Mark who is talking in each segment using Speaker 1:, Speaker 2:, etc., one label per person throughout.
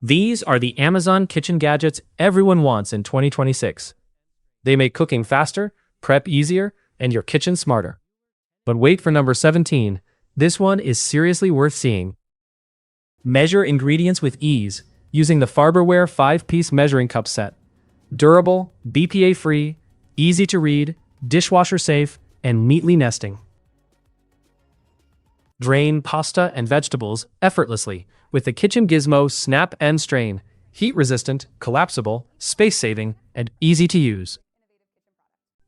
Speaker 1: These are the Amazon kitchen gadgets everyone wants in 2026. They make cooking faster, prep easier, and your kitchen smarter. But wait for number 17. This one is seriously worth seeing. Measure ingredients with ease using the Farberware 5-piece measuring cup set. Durable, BPA-free, easy to read, dishwasher safe, and neatly nesting. Drain pasta and vegetables effortlessly with the Kitchen Gizmo Snap and Strain. Heat-resistant, collapsible, space-saving, and easy to use.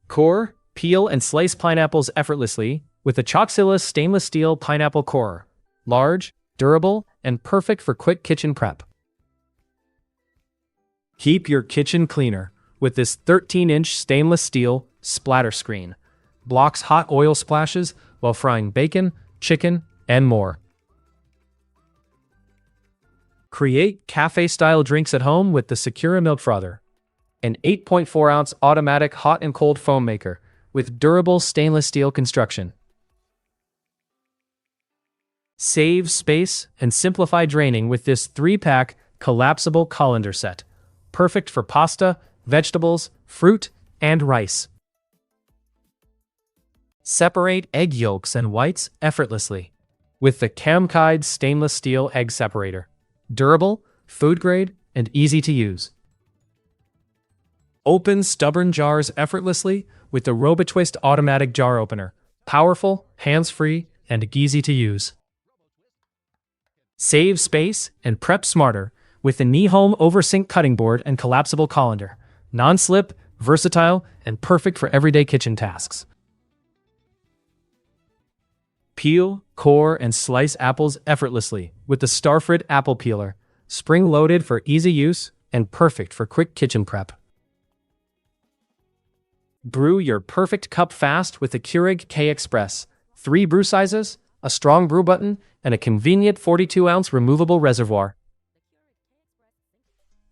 Speaker 1: Core, peel and slice pineapples effortlessly with the Choxilla stainless steel pineapple corer. Large, durable, and perfect for quick kitchen prep. Keep your kitchen cleaner with this 13-inch stainless steel splatter screen. Blocks hot oil splashes while frying bacon, chicken, and more. Create cafe-style drinks at home with the Secura Milk Frother. An 8.4-ounce automatic hot and cold foam maker with durable stainless steel construction. Save space and simplify draining with this 3-pack collapsible colander set. Perfect for pasta, vegetables, fruit, and rice. Separate egg yolks and whites effortlessly with the Camkide stainless steel egg separator. Durable, food grade, and easy to use. Open stubborn jars effortlessly with the RoboTwist automatic jar opener. Powerful, hands-free, and easy to use. Save space and prep smarter with the Nihome OverSync cutting board and collapsible colander. Non-slip, versatile, and perfect for everyday kitchen tasks. Peel, core, and slice apples effortlessly with the Starfruit apple peeler. Spring-loaded for easy use and perfect for quick kitchen prep. Brew your perfect cup fast with the Keurig K-Express. 3 brew sizes, a strong brew button, and a convenient 42-ounce removable reservoir.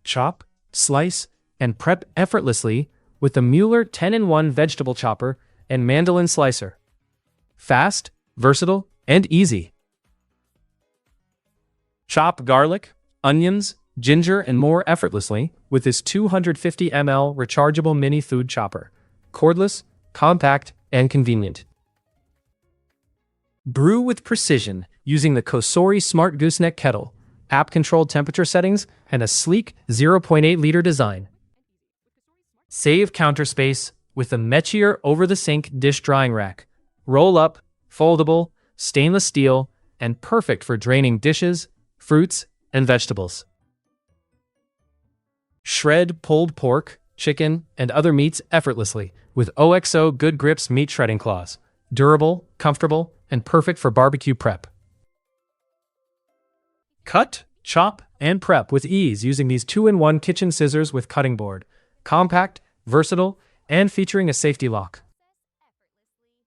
Speaker 1: Chop, slice, and prep effortlessly with the Mueller 10-in-1 vegetable chopper and mandolin slicer. Fast, versatile, and easy. Chop garlic, onions, ginger, and more effortlessly with this 250 ml rechargeable mini food chopper. Cordless, compact, and convenient. Brew with precision using the Kosori Smart Gooseneck Kettle, app-controlled temperature settings, and a sleek 0.8-liter design. Save counter space with the Metier over-the-sink dish drying rack. Roll up, foldable, stainless steel, and perfect for draining dishes, fruits, and vegetables. Shred pulled pork, chicken, and other meats effortlessly with OXO Good Grips meat shredding claws. Durable, comfortable, and perfect for barbecue prep. Cut, chop, and prep with ease using these 2-in-1 kitchen scissors with cutting board. Compact, versatile, and featuring a safety lock.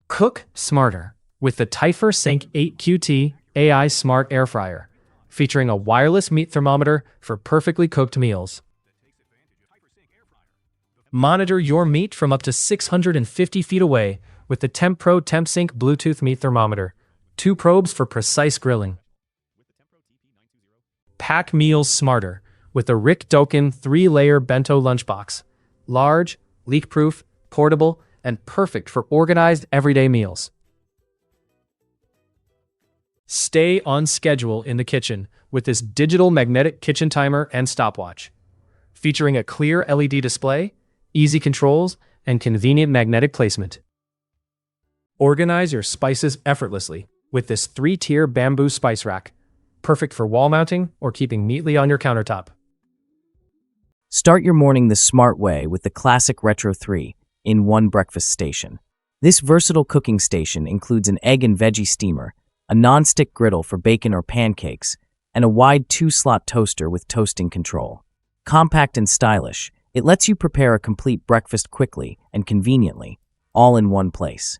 Speaker 1: Cook smarter with the Tyfer Sync 8QT AI Smart Air Fryer, featuring a wireless meat thermometer for perfectly cooked meals. Monitor your meat from up to 650 feet away with the TempPro TempSync Bluetooth meat thermometer. 2 probes for precise grilling. Pack meals smarter with the Rick Doken 3-layer bento lunchbox. Large, leak-proof, portable, and perfect for organized everyday meals. Stay on schedule in the kitchen with this digital magnetic kitchen timer and stopwatch. Featuring a clear LED display, easy controls, and convenient magnetic placement. Organize your spices effortlessly with this 3-tier bamboo spice rack. Perfect for wall mounting or keeping neatly on your countertop.
Speaker 2: Start your morning the smart way with the classic Retro 3-in-1 breakfast station. This versatile cooking station includes an egg and veggie steamer, a non-stick griddle for bacon or pancakes, and a wide 2-slot toaster with toasting control. Compact and stylish, it lets you prepare a complete breakfast quickly and conveniently, all in one place.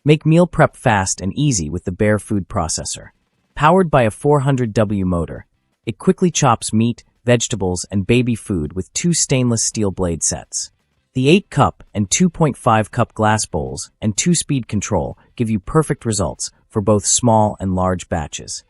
Speaker 2: Make meal prep fast and easy with the Bare Food Processor. Powered by a 400W motor, it quickly chops meat, vegetables, and baby food with 2 stainless steel blade sets. The 8-cup and 2.5-cup glass bowls and 2-speed control give you perfect results for both small and large batches.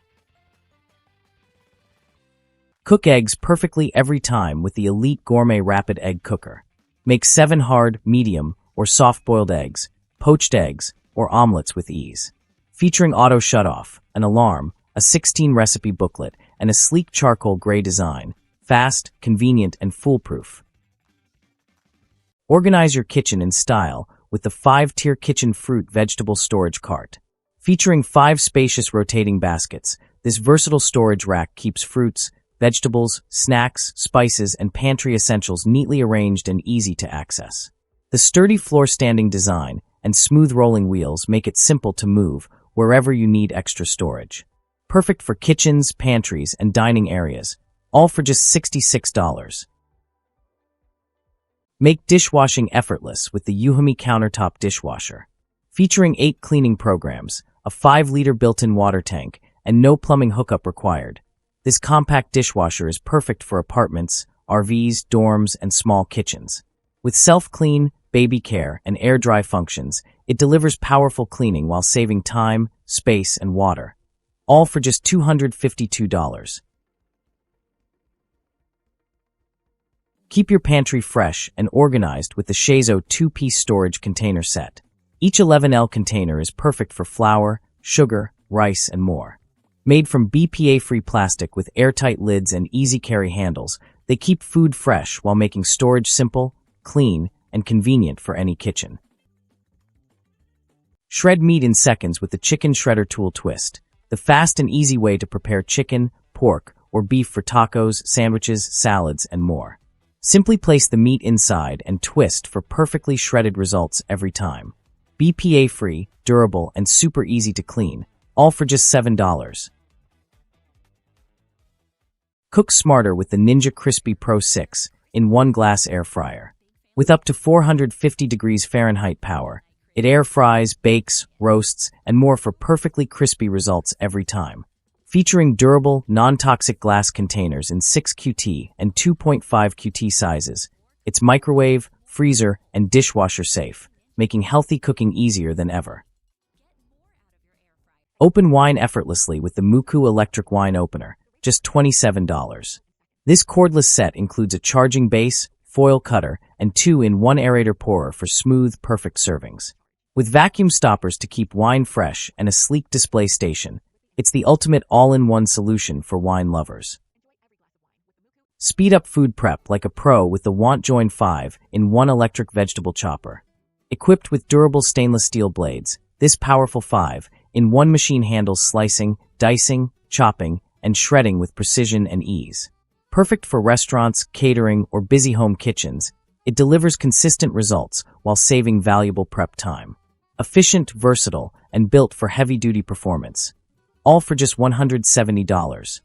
Speaker 2: Cook eggs perfectly every time with the Elite Gourmet Rapid Egg Cooker. Make 7 hard, medium, or soft-boiled eggs, poached eggs, or omelets with ease. Featuring auto shutoff, an alarm, a 16-recipe booklet, and a sleek charcoal gray design. Fast, convenient, and foolproof. Organize your kitchen in style with the 5-tier kitchen fruit vegetable storage cart. Featuring 5 spacious rotating baskets, this versatile storage rack keeps fruits, vegetables, snacks, spices, and pantry essentials neatly arranged and easy to access. The sturdy floor-standing design and smooth rolling wheels make it simple to move wherever you need extra storage. Perfect for kitchens, pantries, and dining areas, all for just $66. Make dishwashing effortless with the Yuhami Countertop Dishwasher. Featuring 8 cleaning programs, a 5-liter built-in water tank, and no plumbing hookup required. This compact dishwasher is perfect for apartments, RVs, dorms, and small kitchens. With self-clean, baby care, and air-dry functions, it delivers powerful cleaning while saving time, space, and water. All for just $252. Keep your pantry fresh and organized with the Shazo 2-piece storage container set. Each 11L container is perfect for flour, sugar, rice, and more. Made from BPA-free plastic with airtight lids and easy carry handles, they keep food fresh while making storage simple, clean, and convenient for any kitchen. Shred meat in seconds with the Chicken Shredder Tool Twist, the fast and easy way to prepare chicken, pork, or beef for tacos, sandwiches, salads, and more. Simply place the meat inside and twist for perfectly shredded results every time. BPA-free, durable, and super easy to clean, all for just $7. Cook smarter with the Ninja Crispy Pro 6 in 1 glass air fryer. With up to 450 degrees Fahrenheit power, it air fries, bakes, roasts, and more for perfectly crispy results every time. Featuring durable, non-toxic glass containers in 6QT and 2.5 QT sizes, it's microwave, freezer, and dishwasher safe, making healthy cooking easier than ever. Open wine effortlessly with the Muku electric wine opener, just $27. This cordless set includes a charging base, foil cutter, and 2-in-1 aerator pourer for smooth, perfect servings. With vacuum stoppers to keep wine fresh and a sleek display station, it's the ultimate all-in-one solution for wine lovers. Speed up food prep like a pro with the Want Join 5-in-1 electric vegetable chopper. Equipped with durable stainless steel blades, this powerful 5-in-1 machine handles slicing, dicing, chopping, and shredding with precision and ease. Perfect for restaurants, catering, or busy home kitchens, it delivers consistent results while saving valuable prep time. Efficient, versatile, and built for heavy-duty performance. All for just $170.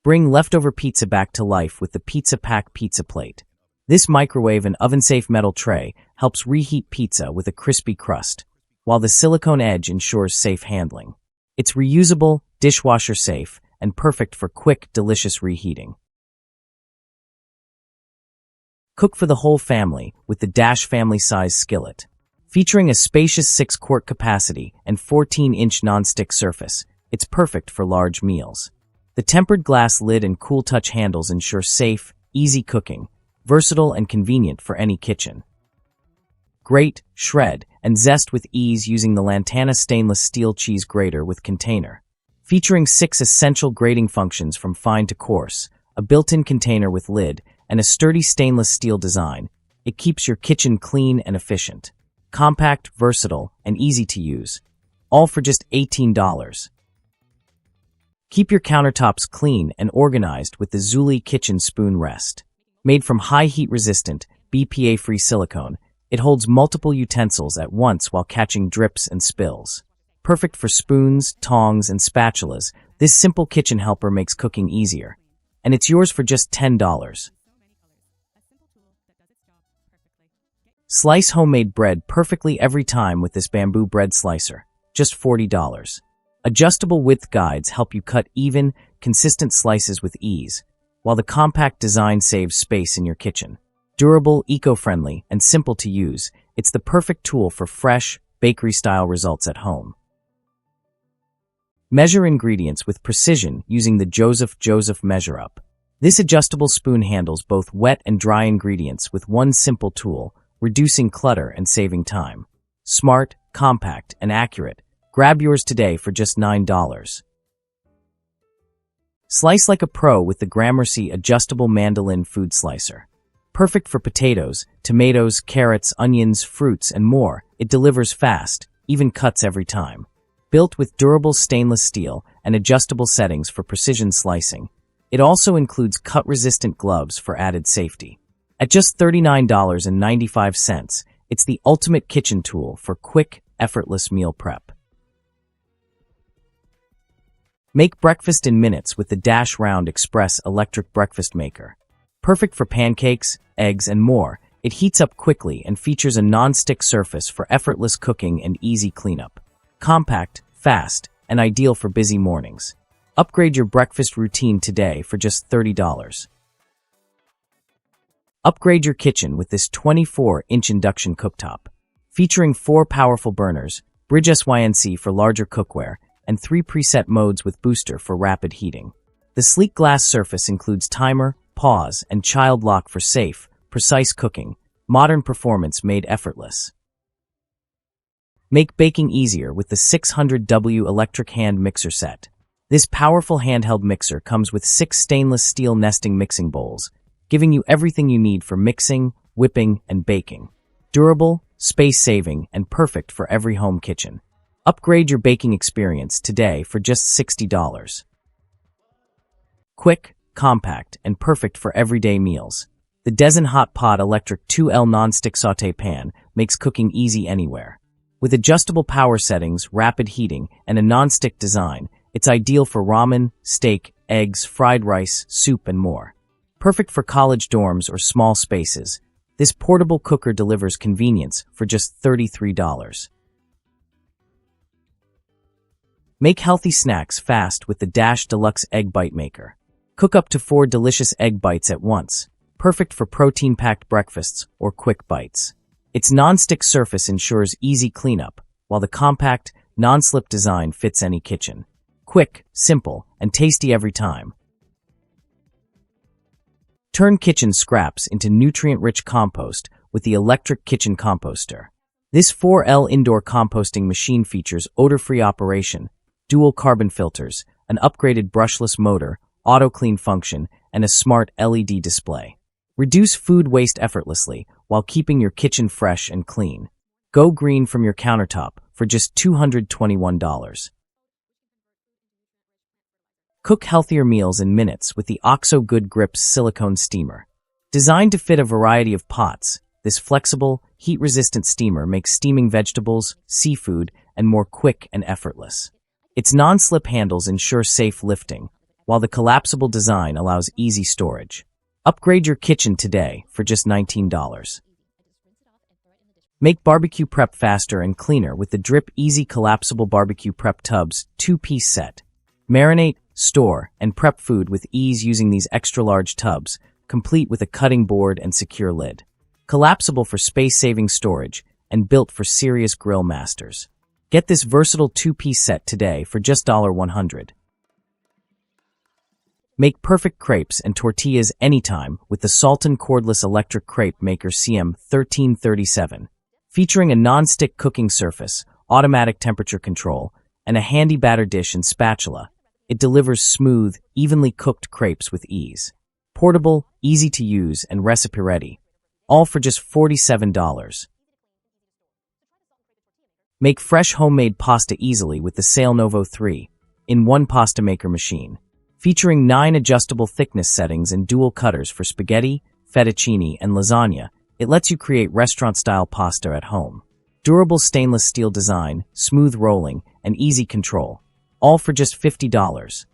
Speaker 2: Bring leftover pizza back to life with the Pizza Pack Pizza Plate. This microwave and oven-safe metal tray helps reheat pizza with a crispy crust, while the silicone edge ensures safe handling. It's reusable, dishwasher safe, and perfect for quick, delicious reheating. Cook for the whole family with the Dash family-size skillet. Featuring a spacious 6-quart capacity and 14-inch non-stick surface, it's perfect for large meals. The tempered glass lid and cool touch handles ensure safe, easy cooking, versatile and convenient for any kitchen. Grate, shred, and zest with ease using the Lantana stainless steel cheese grater with container. Featuring 6 essential grating functions from fine to coarse, a built-in container with lid, and a sturdy stainless steel design, it keeps your kitchen clean and efficient. Compact, versatile, and easy to use. All for just $18. Keep your countertops clean and organized with the Zuli Kitchen Spoon Rest. Made from high heat-resistant, BPA-free silicone, it holds multiple utensils at once while catching drips and spills. Perfect for spoons, tongs, and spatulas, this simple kitchen helper makes cooking easier. And it's yours for just $10. Slice homemade bread perfectly every time with this bamboo bread slicer, just $40. Adjustable width guides help you cut even, consistent slices with ease, while the compact design saves space in your kitchen. Durable, eco-friendly, and simple to use, it's the perfect tool for fresh, bakery-style results at home. Measure ingredients with precision using the Joseph Measure Up. This adjustable spoon handles both wet and dry ingredients with one simple tool, reducing clutter and saving time. Smart, compact, and accurate. Grab yours today for just $9. Slice like a pro with the Gramercy adjustable mandolin food slicer. Perfect for potatoes, tomatoes, carrots, onions, fruits, and more, it delivers fast, even cuts every time. Built with durable stainless steel and adjustable settings for precision slicing, it also includes cut-resistant gloves for added safety. At just $39.95, it's the ultimate kitchen tool for quick, effortless meal prep. Make breakfast in minutes with the Dash Round Express electric breakfast maker. Perfect for pancakes, eggs, and more, it heats up quickly and features a non-stick surface for effortless cooking and easy cleanup. Compact, fast, and ideal for busy mornings. Upgrade your breakfast routine today for just $30. Upgrade your kitchen with this 24-inch induction cooktop. Featuring 4 powerful burners, Bridge SYNC for larger cookware, and 3 preset modes with booster for rapid heating. The sleek glass surface includes timer, pause, and child lock for safe, precise cooking, modern performance made effortless. Make baking easier with the 600W electric hand mixer set. This powerful handheld mixer comes with 6 stainless steel nesting mixing bowls, giving you everything you need for mixing, whipping, and baking. Durable, space-saving, and perfect for every home kitchen. Upgrade your baking experience today for just $60. Quick, compact, and perfect for everyday meals. The Dezen Hot Pot Electric 2L Non-Stick Sauté Pan makes cooking easy anywhere. With adjustable power settings, rapid heating, and a non-stick design, it's ideal for ramen, steak, eggs, fried rice, soup, and more. Perfect for college dorms or small spaces, this portable cooker delivers convenience for just $33. Make healthy snacks fast with the Dash Deluxe Egg Bite Maker. Cook up to 4 delicious egg bites at once, perfect for protein-packed breakfasts or quick bites. Its non-stick surface ensures easy cleanup, while the compact, non-slip design fits any kitchen. Quick, simple, and tasty every time. Turn kitchen scraps into nutrient-rich compost with the electric kitchen composter. This 4L indoor composting machine features odor-free operation, dual carbon filters, an upgraded brushless motor, auto-clean function, and a smart LED display. Reduce food waste effortlessly while keeping your kitchen fresh and clean. Go green from your countertop for just $221. Cook healthier meals in minutes with the OXO Good Grips silicone steamer. Designed to fit a variety of pots, this flexible, heat-resistant steamer makes steaming vegetables, seafood, and more quick and effortless. Its non-slip handles ensure safe lifting, while the collapsible design allows easy storage. Upgrade your kitchen today for just $19. Make barbecue prep faster and cleaner with the Drip Easy Collapsible Barbecue Prep Tubs 2-piece set. Marinate, store, and prep food with ease using these extra-large tubs, complete with a cutting board and secure lid. Collapsible for space-saving storage and built for serious grill masters. Get this versatile 2-piece set today for just $100. Make perfect crepes and tortillas anytime with the Sultan Cordless Electric Crepe Maker CM1337. Featuring a non-stick cooking surface, automatic temperature control, and a handy batter dish and spatula, it delivers smooth, evenly cooked crepes with ease. Portable, easy to use, and recipe-ready. All for just $47. Make fresh homemade pasta easily with the Sail Novo 3-in-1 pasta maker machine. Featuring 9 adjustable thickness settings and dual cutters for spaghetti, fettuccine, and lasagna, it lets you create restaurant-style pasta at home. Durable stainless steel design, smooth rolling, and easy control. All for just $50.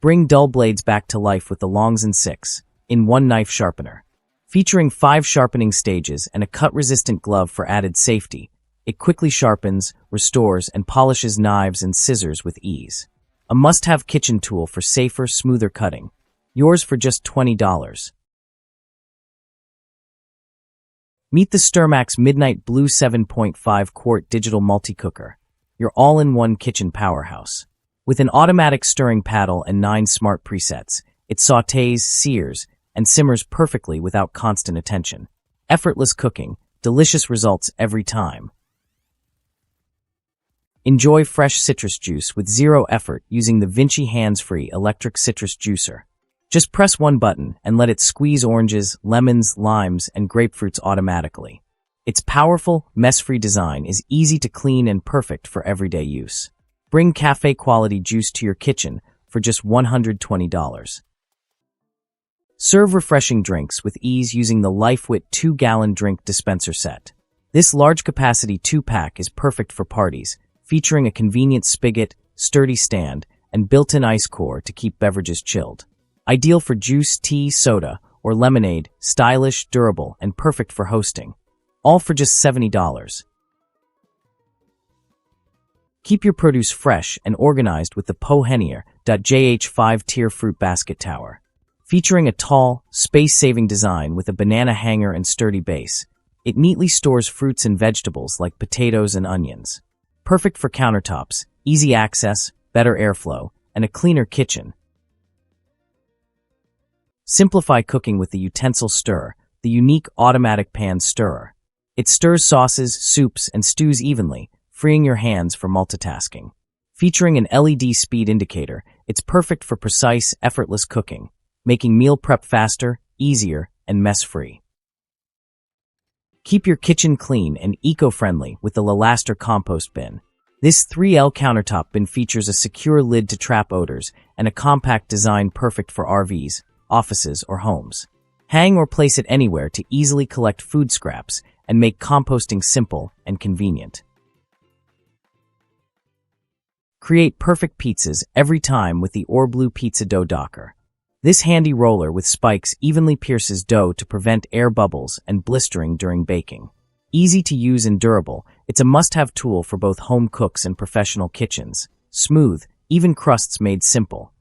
Speaker 2: Bring dull blades back to life with the Longs & 6-in-1 knife sharpener. Featuring 5 sharpening stages and a cut-resistant glove for added safety, it quickly sharpens, restores, and polishes knives and scissors with ease. A must-have kitchen tool for safer, smoother cutting. Yours for just $20. Meet the Sturmax Midnight Blue 7.5 quart digital multi-cooker. your all-in-one kitchen powerhouse. With an automatic stirring paddle and 9 smart presets, it sautés, sears, and simmers perfectly without constant attention. Effortless cooking, delicious results every time. Enjoy fresh citrus juice with zero effort using the Vinci hands-free electric citrus juicer. Just press one button and let it squeeze oranges, lemons, limes, and grapefruits automatically. Its powerful, mess-free design is easy to clean and perfect for everyday use. Bring cafe-quality juice to your kitchen for just $120. Serve refreshing drinks with ease using the LifeWit 2-gallon drink dispenser set. This large-capacity 2-pack is perfect for parties, featuring a convenient spigot, sturdy stand, and built-in ice core to keep beverages chilled. Ideal for juice, tea, soda, or lemonade, stylish, durable, and perfect for hosting. All for just $70. Keep your produce fresh and organized with the Pohenier.jh 5-tier fruit basket tower. Featuring a tall, space-saving design with a banana hanger and sturdy base, it neatly stores fruits and vegetables like potatoes and onions. Perfect for countertops, easy access, better airflow, and a cleaner kitchen. Simplify cooking with the Utensil Stir, the unique automatic pan stirrer. It stirs sauces, soups, and stews evenly, freeing your hands for multitasking. Featuring an LED speed indicator, it's perfect for precise, effortless cooking, making meal prep faster, easier, and mess-free. Keep your kitchen clean and eco-friendly with the Lalaster compost bin. This 3L countertop bin features a secure lid to trap odors and a compact design perfect for RVs, offices, or homes. Hang or place it anywhere to easily collect food scraps and make composting simple and convenient. Create perfect pizzas every time with the Orblue Pizza Dough Docker. This handy roller with spikes evenly pierces dough to prevent air bubbles and blistering during baking. Easy to use and durable, it's a must-have tool for both home cooks and professional kitchens. Smooth, even crusts made simple.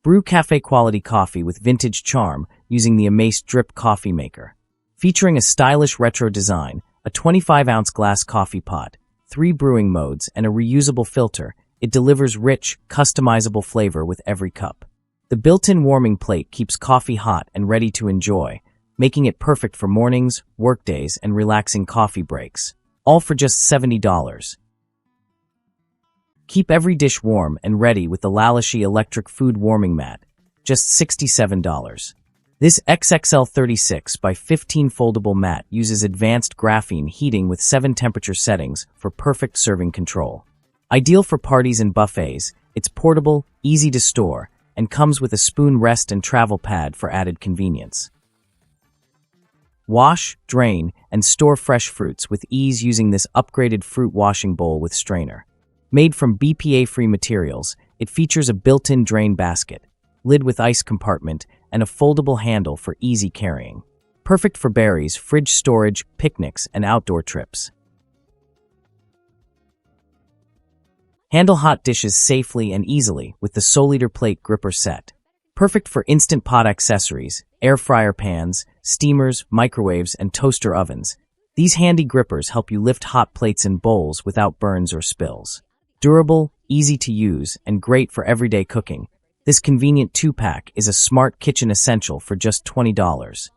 Speaker 2: Brew cafe-quality coffee with vintage charm using the Amaze Drip Coffee Maker. Featuring a stylish retro design, a 25-ounce glass coffee pot, 3 brewing modes, and a reusable filter, it delivers rich, customizable flavor with every cup. The built-in warming plate keeps coffee hot and ready to enjoy, making it perfect for mornings, workdays, and relaxing coffee breaks. All for just $70. Keep every dish warm and ready with the Lalashi electric food warming mat, just $67. This XXL 36 by 15 foldable mat uses advanced graphene heating with 7 temperature settings for perfect serving control. Ideal for parties and buffets, it's portable, easy to store, and comes with a spoon rest and travel pad for added convenience. Wash, drain, and store fresh fruits with ease using this upgraded fruit washing bowl with strainer. Made from BPA-free materials, it features a built-in drain basket, lid with ice compartment, and a foldable handle for easy carrying. Perfect for berries, fridge storage, picnics, and outdoor trips. Handle hot dishes safely and easily with the Soliter plate gripper set. Perfect for instant pot accessories, air fryer pans, steamers, microwaves, and toaster ovens. These handy grippers help you lift hot plates and bowls without burns or spills. Durable, easy to use, and great for everyday cooking, this convenient 2-pack is a smart kitchen essential for just $20.